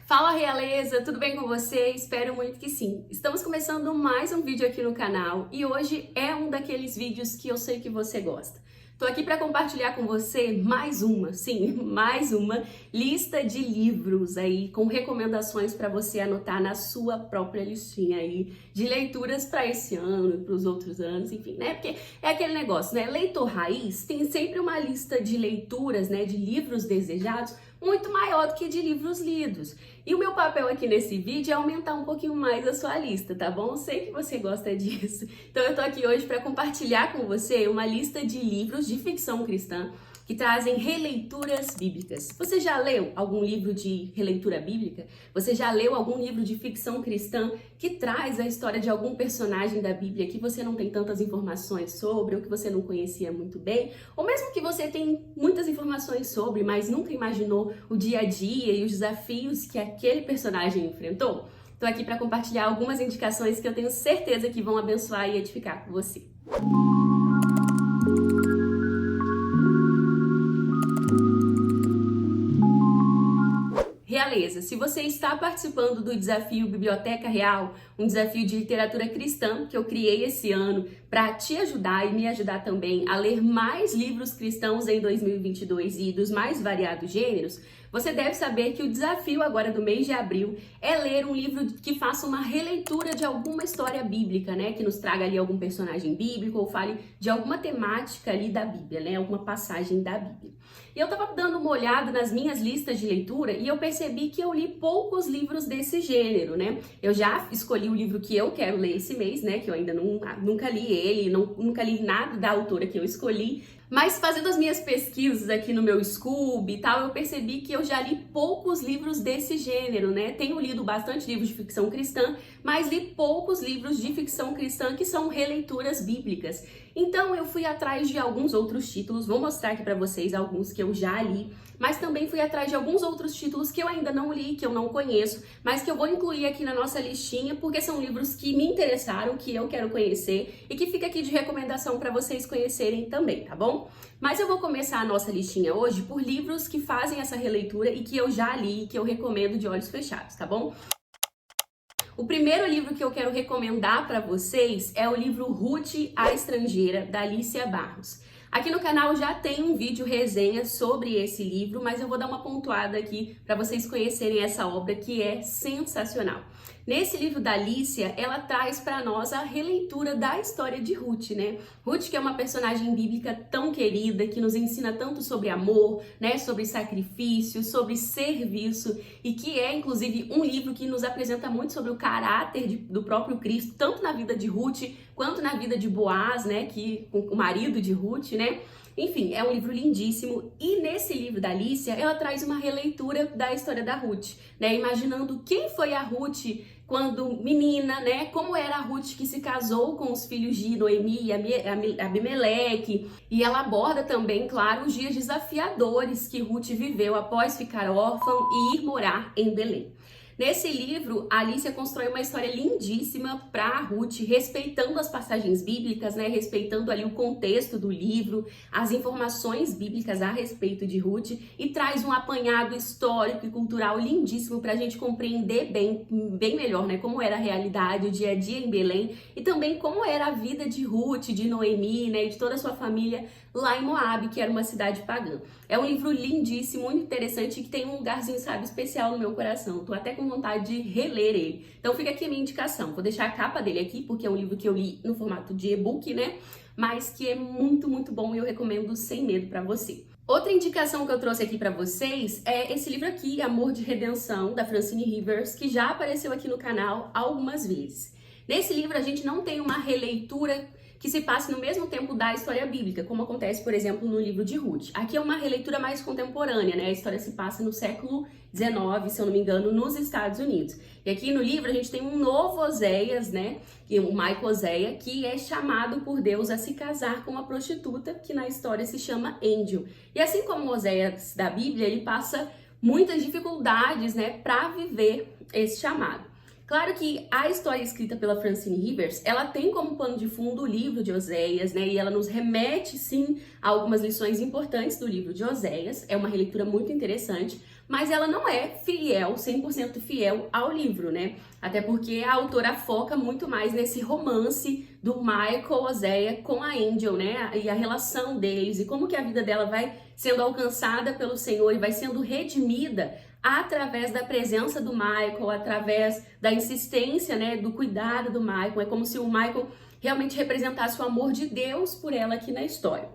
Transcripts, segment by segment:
Fala realeza, tudo bem com você? Espero muito que sim. Estamos começando mais um vídeo aqui no canal e hoje é um daqueles vídeos que eu sei que você gosta. Tô aqui para compartilhar com você mais uma lista de livros aí com recomendações para você anotar na sua própria listinha aí de leituras para esse ano e para os outros anos, enfim, né? Porque é aquele negócio, né? Leitor raiz tem sempre uma lista de leituras, né, de livros desejados muito maior do que de livros lidos. E o meu papel aqui nesse vídeo é aumentar um pouquinho mais a sua lista, tá bom? Eu sei que você gosta disso. Então eu tô aqui hoje para compartilhar com você uma lista de livros de ficção cristã que trazem releituras bíblicas. Você já leu algum livro de releitura bíblica? Você já leu algum livro de ficção cristã que traz a história de algum personagem da Bíblia que você não tem tantas informações sobre ou que você não conhecia muito bem? Ou mesmo que você tem muitas informações sobre, mas nunca imaginou o dia a dia e os desafios que aquele personagem enfrentou? Estou aqui para compartilhar algumas indicações que eu tenho certeza que vão abençoar e edificar com você. Realeza, se você está participando do desafio Biblioteca Real, um desafio de literatura cristã que eu criei esse ano para te ajudar e me ajudar também a ler mais livros cristãos em 2022 e dos mais variados gêneros, você deve saber que o desafio agora do mês de abril é ler um livro que faça uma releitura de alguma história bíblica, né? Que nos traga ali algum personagem bíblico ou fale de alguma temática ali da Bíblia, né? Alguma passagem da Bíblia. E eu tava dando uma olhada nas minhas listas de leitura e eu percebi que eu li poucos livros desse gênero, né? Eu já escolhi o livro que eu quero ler esse mês, né? Que eu ainda nunca li ele, nunca li nada da autora que eu escolhi. Mas fazendo as minhas pesquisas aqui no meu Scoob e tal, eu percebi que eu já li poucos livros desse gênero, né? Tenho lido bastante livros de ficção cristã, mas li poucos livros de ficção cristã que são releituras bíblicas. Então eu fui atrás de alguns outros títulos, vou mostrar aqui pra vocês alguns que eu já li, mas também fui atrás de alguns outros títulos que eu ainda não li, que eu não conheço, mas que eu vou incluir aqui na nossa listinha, porque são livros que me interessaram, que eu quero conhecer e que fica aqui de recomendação para vocês conhecerem também, tá bom? Mas eu vou começar a nossa listinha hoje por livros que fazem essa releitura e que eu já li e que eu recomendo de olhos fechados, tá bom? O primeiro livro que eu quero recomendar para vocês é o livro Ruth, a Estrangeira, da Alicia Barros. Aqui no canal já tem um vídeo resenha sobre esse livro, mas eu vou dar uma pontuada aqui para vocês conhecerem essa obra que é sensacional. Nesse livro da Alicia, ela traz para nós a releitura da história de Ruth, né? Ruth, que é uma personagem bíblica tão querida, que nos ensina tanto sobre amor, né? Sobre sacrifício, sobre serviço, e que é, inclusive, um livro que nos apresenta muito sobre o caráter do próprio Cristo, tanto na vida de Ruth, quanto na vida de Boaz, né? O marido de Ruth, né? Enfim, é um livro lindíssimo e nesse livro da Alicia, ela traz uma releitura da história da Ruth, né? Imaginando quem foi a Ruth quando menina, né? Como era a Ruth que se casou com os filhos de Noemi e Abimeleque. E ela aborda também, claro, os dias desafiadores que Ruth viveu após ficar órfã e ir morar em Belém. Nesse livro, a Alicia constrói uma história lindíssima para Ruth, respeitando as passagens bíblicas, né? Respeitando ali o contexto do livro, as informações bíblicas a respeito de Ruth e traz um apanhado histórico e cultural lindíssimo para a gente compreender bem melhor, né? Como era a realidade, o dia a dia em Belém e também como era a vida de Ruth, de Noemi, né? E de toda a sua família lá em Moabe, que era uma cidade pagã. É um livro lindíssimo, muito interessante e que tem um lugarzinho, sabe, especial no meu coração. Tô até com vontade de reler ele. Então fica aqui a minha indicação. Vou deixar a capa dele aqui, porque é um livro que eu li no formato de e-book, né? Mas que é muito, muito bom e eu recomendo sem medo pra você. Outra indicação que eu trouxe aqui pra vocês é esse livro aqui, Amor de Redenção, da Francine Rivers, que já apareceu aqui no canal algumas vezes. Nesse livro a gente não tem uma releitura que se passe no mesmo tempo da história bíblica, como acontece, por exemplo, no livro de Ruth. Aqui é uma releitura mais contemporânea, né? A história se passa no século XIX, se eu não me engano, nos Estados Unidos. E aqui no livro a gente tem um novo Oséias, né? O Michael Oséia, que é chamado por Deus a se casar com uma prostituta, que na história se chama Angel. E assim como o Oséias da Bíblia, ele passa muitas dificuldades, né, para viver esse chamado. Claro que a história escrita pela Francine Rivers, ela tem como pano de fundo o livro de Oséias, né? E ela nos remete, sim, a algumas lições importantes do livro de Oséias. É uma releitura muito interessante, mas ela não é fiel, 100% fiel ao livro, né? Até porque a autora foca muito mais nesse romance do Michael Oséia com a Angel, né? E a relação deles e como que a vida dela vai sendo alcançada pelo Senhor e vai sendo redimida através da presença do Michael, através da insistência, né, do cuidado do Michael. É como se o Michael realmente representasse o amor de Deus por ela aqui na história.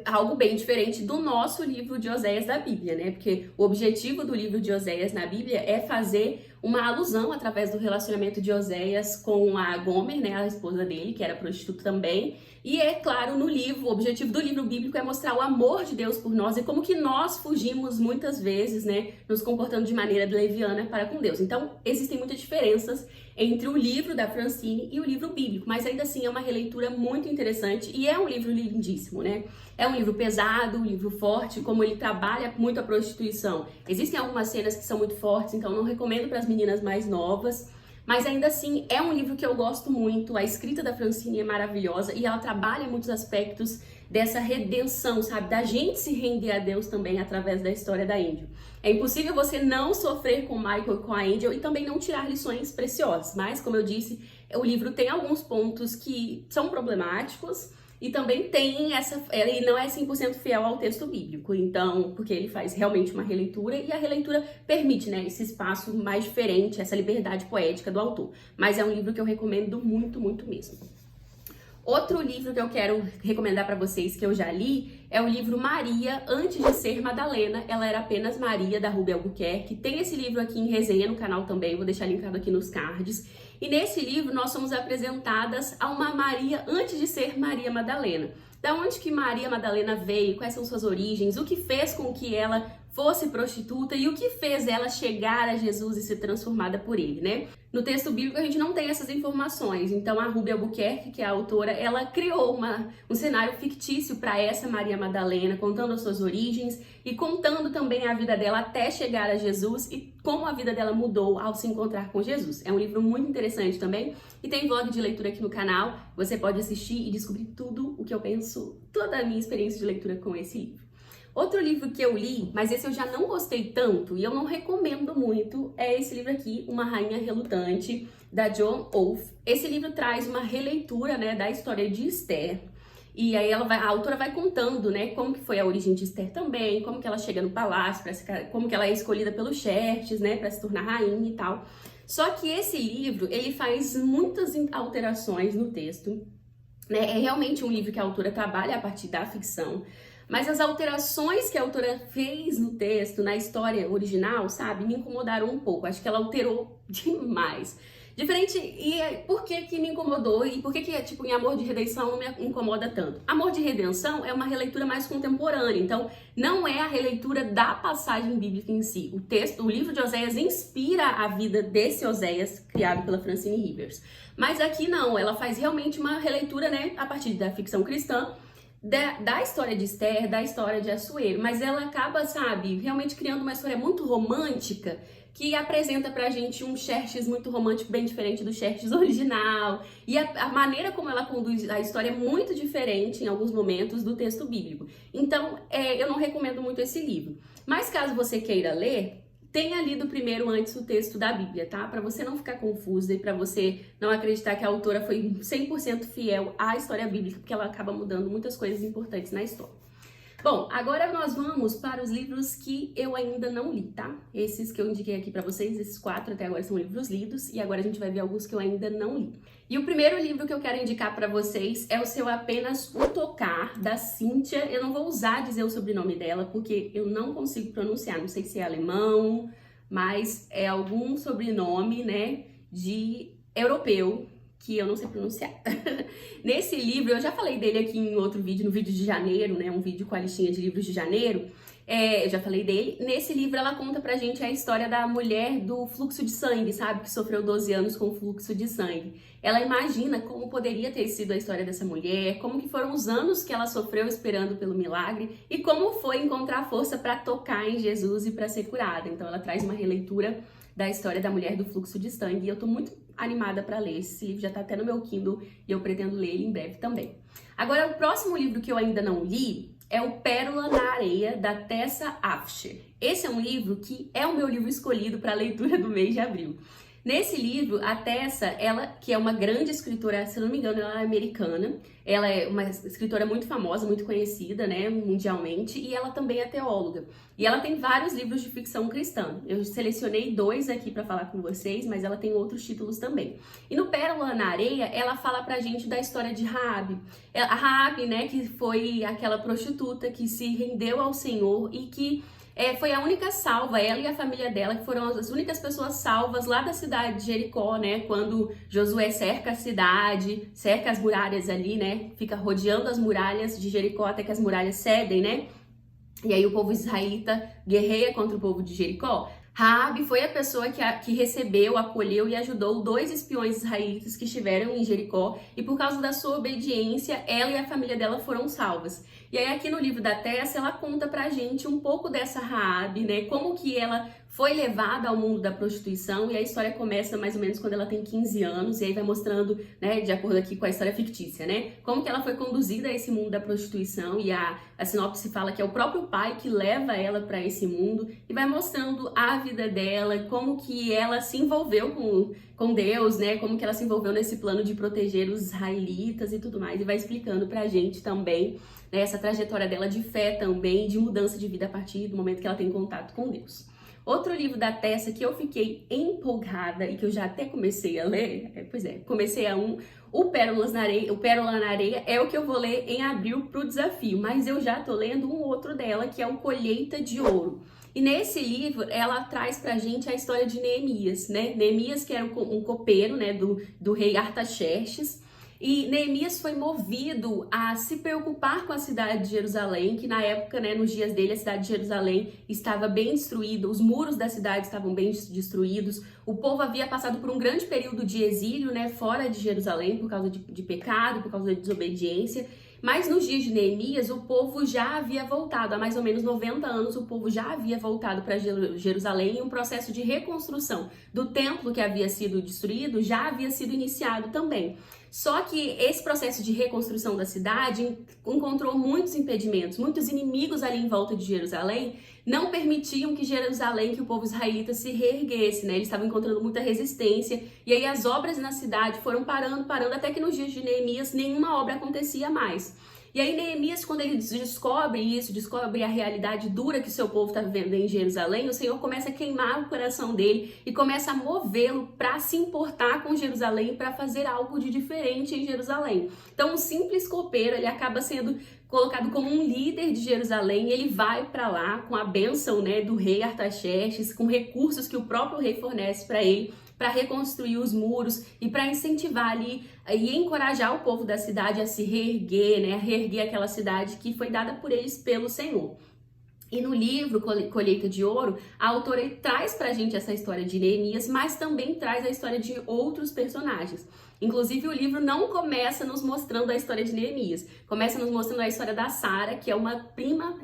Algo bem diferente do nosso livro de Oséias da Bíblia, né? Porque o objetivo do livro de Oséias na Bíblia é fazer uma alusão através do relacionamento de Oséias com a Gomer, né, a esposa dele, que era prostituta também. E é claro, no livro, o objetivo do livro bíblico é mostrar o amor de Deus por nós e como que nós fugimos muitas vezes, né, nos comportando de maneira leviana para com Deus. Então, existem muitas diferenças entre o livro da Francine e o livro bíblico, mas ainda assim é uma releitura muito interessante e é um livro lindíssimo, né? É um livro pesado, um livro forte, como ele trabalha muito a prostituição. Existem algumas cenas que são muito fortes, então não recomendo para as meninas mais novas, mas ainda assim é um livro que eu gosto muito. A escrita da Francine é maravilhosa e ela trabalha muitos aspectos dessa redenção, sabe? Da gente se render a Deus também através da história da Angel. É impossível você não sofrer com o Michael e com a Angel e também não tirar lições preciosas, mas como eu disse, o livro tem alguns pontos que são problemáticos e também tem ele não é 100% fiel ao texto bíblico, então, porque ele faz realmente uma releitura e a releitura permite, né, esse espaço mais diferente, essa liberdade poética do autor. Mas é um livro que eu recomendo muito, muito mesmo. Outro livro que eu quero recomendar para vocês, que eu já li, é o livro Maria, Antes de Ser Madalena. Ela era apenas Maria, da Ruby Albuquerque. Tem esse livro aqui em resenha no canal também, vou deixar linkado aqui nos cards. E nesse livro nós somos apresentadas a uma Maria antes de ser Maria Madalena. Da onde que Maria Madalena veio, quais são suas origens, o que fez com que ela fosse prostituta e o que fez ela chegar a Jesus e ser transformada por ele, né? No texto bíblico a gente não tem essas informações, então a Ruby Albuquerque, que é a autora, ela criou um cenário fictício para essa Maria Madalena, contando as suas origens e contando também a vida dela até chegar a Jesus e como a vida dela mudou ao se encontrar com Jesus. É um livro muito interessante também e tem vlog de leitura aqui no canal, você pode assistir e descobrir tudo o que eu penso, toda a minha experiência de leitura com esse livro. Outro livro que eu li, mas esse eu já não gostei tanto e eu não recomendo muito, é esse livro aqui, Uma Rainha Relutante, da Joan Wolfe. Esse livro traz uma releitura, né, da história de Esther. E aí a autora vai contando, né, como que foi a origem de Esther também, como que ela chega no palácio, como que ela é escolhida pelos Xerxes, né, para se tornar rainha e tal. Só que esse livro, ele faz muitas alterações no texto, né? É realmente um livro que a autora trabalha a partir da ficção. Mas as alterações que a autora fez no texto, na história original, sabe, me incomodaram um pouco. Acho que ela alterou demais. Diferente, e por que que me incomodou e por que que, tipo, em Amor de Redenção não me incomoda tanto? Amor de Redenção é uma releitura mais contemporânea, então não é a releitura da passagem bíblica em si. O livro de Oséias inspira a vida desse Oséias, criado pela Francine Rivers. Mas aqui não, ela faz realmente uma releitura, né, a partir da ficção cristã, da história de Esther, da história de Assuero, mas ela acaba, sabe, realmente criando uma história muito romântica que apresenta pra gente um Xerxes muito romântico, bem diferente do Xerxes original, e a maneira como ela conduz a história é muito diferente em alguns momentos do texto bíblico. Então, eu não recomendo muito esse livro. Mas caso você queira ler, tenha lido primeiro antes o texto da Bíblia, tá? Para você não ficar confusa e para você não acreditar que a autora foi 100% fiel à história bíblica, porque ela acaba mudando muitas coisas importantes na história. Bom, agora nós vamos para os livros que eu ainda não li, tá? Esses que eu indiquei aqui para vocês, esses 4 até agora são livros lidos e agora a gente vai ver alguns que eu ainda não li. E o primeiro livro que eu quero indicar para vocês é o Seu Apenas o Tocar, da Cíntia. Eu não vou usar dizer o sobrenome dela porque eu não consigo pronunciar, não sei se é alemão, mas é algum sobrenome, né, de europeu, que eu não sei pronunciar. Nesse livro, eu já falei dele aqui em outro vídeo, no vídeo de janeiro, né? Um vídeo com a listinha de livros de janeiro. Eu já falei dele. Nesse livro, ela conta pra gente a história da mulher do fluxo de sangue, sabe? Que sofreu 12 anos com fluxo de sangue. Ela imagina como poderia ter sido a história dessa mulher, como que foram os anos que ela sofreu esperando pelo milagre e como foi encontrar força para tocar em Jesus e para ser curada. Então, ela traz uma releitura da história da mulher do fluxo de sangue e eu tô muito animada para ler. Esse livro já tá até no meu Kindle e eu pretendo ler ele em breve também. Agora, o próximo livro que eu ainda não li é o Pérola na Areia, da Tessa Afshar. Esse é um livro que é o meu livro escolhido para a leitura do mês de abril. Nesse livro, a Tessa, ela que é uma grande escritora, se não me engano, ela é americana, ela é uma escritora muito famosa, muito conhecida, né, mundialmente, e ela também é teóloga. E ela tem vários livros de ficção cristã. Eu selecionei 2 aqui para falar com vocês, mas ela tem outros títulos também. E no Pérola na Areia, ela fala pra gente da história de Raabe. A Raabe, né, que foi aquela prostituta que se rendeu ao Senhor e que foi a única salva, ela e a família dela, que foram as únicas pessoas salvas lá da cidade de Jericó, né? Quando Josué cerca a cidade, cerca as muralhas ali, né? Fica rodeando as muralhas de Jericó até que as muralhas cedem, né? E aí o povo israelita guerreia contra o povo de Jericó. Raabe foi a pessoa que recebeu, acolheu e ajudou 2 espiões israelitas que estiveram em Jericó, e por causa da sua obediência, ela e a família dela foram salvas. E aí aqui no livro da Tessa, ela conta pra gente um pouco dessa Raabe, né, como que ela foi levada ao mundo da prostituição, e a história começa mais ou menos quando ela tem 15 anos, e aí vai mostrando, né, de acordo aqui com a história fictícia, né, como que ela foi conduzida a esse mundo da prostituição, e a sinopse fala que é o próprio pai que leva ela para esse mundo, e vai mostrando a vida dela, como que ela se envolveu com Deus, né, como que ela se envolveu nesse plano de proteger os israelitas e tudo mais, e vai explicando pra gente também, né, essa trajetória dela de fé também, de mudança de vida a partir do momento que ela tem contato com Deus. Outro livro da Tessa que eu fiquei empolgada e que eu já até comecei a ler, comecei o Pérola na Areia é o que eu vou ler em abril pro desafio, mas eu já tô lendo um outro dela, que é o Colheita de Ouro. E nesse livro, ela traz pra gente a história de Neemias, né? Neemias, que era um copeiro, né, do rei Artaxerxes. E Neemias foi movido a se preocupar com a cidade de Jerusalém, que na época, né, nos dias dele, a cidade de Jerusalém estava bem destruída, os muros da cidade estavam bem destruídos, o povo havia passado por um grande período de exílio, né, fora de Jerusalém, por causa de pecado, por causa da desobediência. Mas nos dias de Neemias, o povo já havia voltado, há mais ou menos 90 anos, o povo já havia voltado para Jerusalém, e um processo de reconstrução do templo que havia sido destruído já havia sido iniciado também. Só que esse processo de reconstrução da cidade encontrou muitos impedimentos, muitos inimigos ali em volta de Jerusalém não permitiam que Jerusalém, que o povo israelita se reerguesse, né? Eles estavam encontrando muita resistência, e aí as obras na cidade foram parando, até que nos dias de Neemias nenhuma obra acontecia mais. E aí Neemias, quando ele descobre isso, descobre a realidade dura que seu povo está vivendo em Jerusalém, o Senhor começa a queimar o coração dele e começa a movê-lo para se importar com Jerusalém, para fazer algo de diferente em Jerusalém. Então, um simples copeiro, ele acaba sendo colocado como um líder de Jerusalém, ele vai para lá com a bênção, né, do rei Artaxerxes, com recursos que o próprio rei fornece para ele, para reconstruir os muros e para incentivar ali e encorajar o povo da cidade a se reerguer, né, a reerguer aquela cidade que foi dada por eles pelo Senhor. E no livro Colheita de Ouro, a autora traz pra gente essa história de Neemias, mas também traz a história de outros personagens. Inclusive, o livro não começa nos mostrando a história de Neemias, começa nos mostrando a história da Sara, que é uma prima,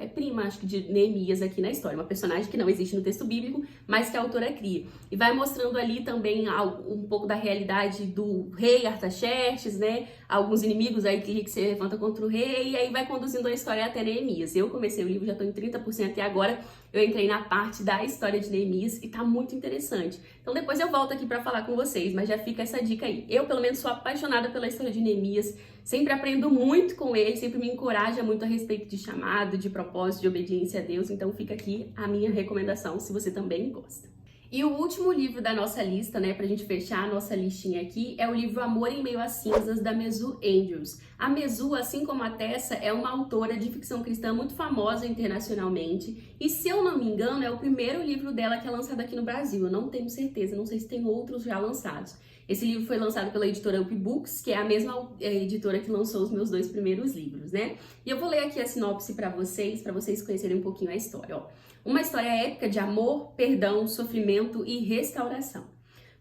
acho que de Neemias aqui na história, uma personagem que não existe no texto bíblico, mas que a autora cria. E vai mostrando ali também um pouco da realidade do rei Artaxerxes, né? Alguns inimigos aí que se levantam contra o rei, e aí vai conduzindo a história até Neemias. Eu comecei o livro, já tô em 30%, e agora eu entrei na parte da história de Neemias e tá muito interessante. Então depois eu volto aqui para falar com vocês, mas já fica essa dica aí. Eu, pelo menos, sou apaixonada pela história de Neemias, sempre aprendo muito com ele, sempre me encoraja muito a respeito de chamado, de propósito, de obediência a Deus, então fica aqui a minha recomendação, se você também gosta. E o último livro da nossa lista, né, pra gente fechar a nossa listinha aqui, é o livro Amor em Meio às Cinzas, da Mezu Andrews. A Mezu, assim como a Tessa, é uma autora de ficção cristã muito famosa internacionalmente, e se eu não me engano, é o primeiro livro dela que é lançado aqui no Brasil. Eu não tenho certeza, não sei se tem outros já lançados. Esse livro foi lançado pela editora Up Books, que é a mesma editora que lançou os meus 2 primeiros livros, né? E eu vou ler aqui a sinopse para vocês conhecerem um pouquinho a história, ó. Uma história épica de amor, perdão, sofrimento e restauração.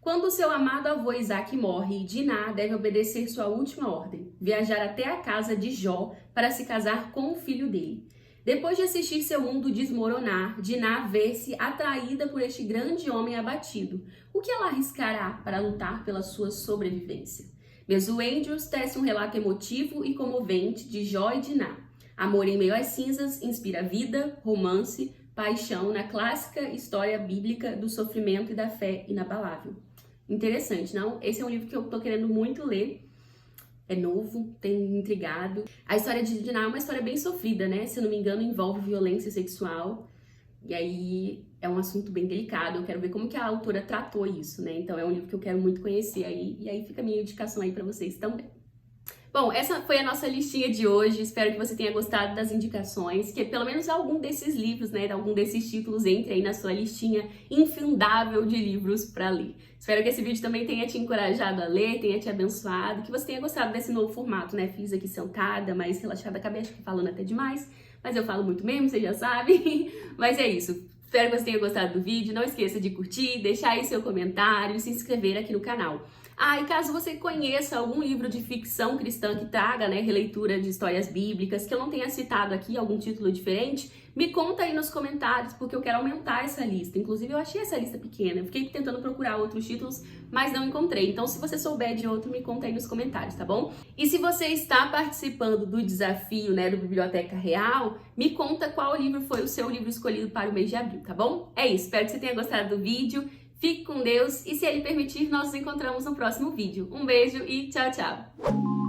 Quando seu amado avô Isaac morre, Diná deve obedecer sua última ordem, viajar até a casa de Jó para se casar com o filho dele. Depois de assistir seu mundo desmoronar, Diná vê-se atraída por este grande homem abatido. O que ela arriscará para lutar pela sua sobrevivência? Mezu Andrews tece um relato emotivo e comovente de Jó e Diná. Amor em Meio às Cinzas inspira vida, romance, paixão na clássica história bíblica do sofrimento e da fé inabalável. Interessante, não? Esse é um livro que eu tô querendo muito ler. É novo, tem me intrigado. A história de Diná é uma história bem sofrida, né? Se eu não me engano, envolve violência sexual. E aí é um assunto bem delicado. Eu quero ver como que a autora tratou isso, né? Então é um livro que eu quero muito conhecer aí. E aí fica a minha indicação aí pra vocês também. Bom, essa foi a nossa listinha de hoje. Espero que você tenha gostado das indicações, que pelo menos algum desses livros, né, algum desses títulos entre aí na sua listinha infindável de livros para ler. Espero que esse vídeo também tenha te encorajado a ler, tenha te abençoado, que você tenha gostado desse novo formato, né? Fiz aqui sentada, mais relaxada, acabei acho que falando até demais, mas eu falo muito mesmo, você já sabe. Mas é isso. Espero que você tenha gostado do vídeo. Não esqueça de curtir, deixar aí seu comentário e se inscrever aqui no canal. Ah, e caso você conheça algum livro de ficção cristã que traga, né, releitura de histórias bíblicas, que eu não tenha citado aqui, algum título diferente, me conta aí nos comentários, porque eu quero aumentar essa lista. Inclusive, eu achei essa lista pequena, eu fiquei tentando procurar outros títulos, mas não encontrei. Então, se você souber de outro, me conta aí nos comentários, tá bom? E se você está participando do desafio, né, do Biblioteca Real, me conta qual livro foi o seu livro escolhido para o mês de abril, tá bom? É isso, espero que você tenha gostado do vídeo. Fique com Deus e, se Ele permitir, nós nos encontramos no próximo vídeo. Um beijo e tchau, tchau!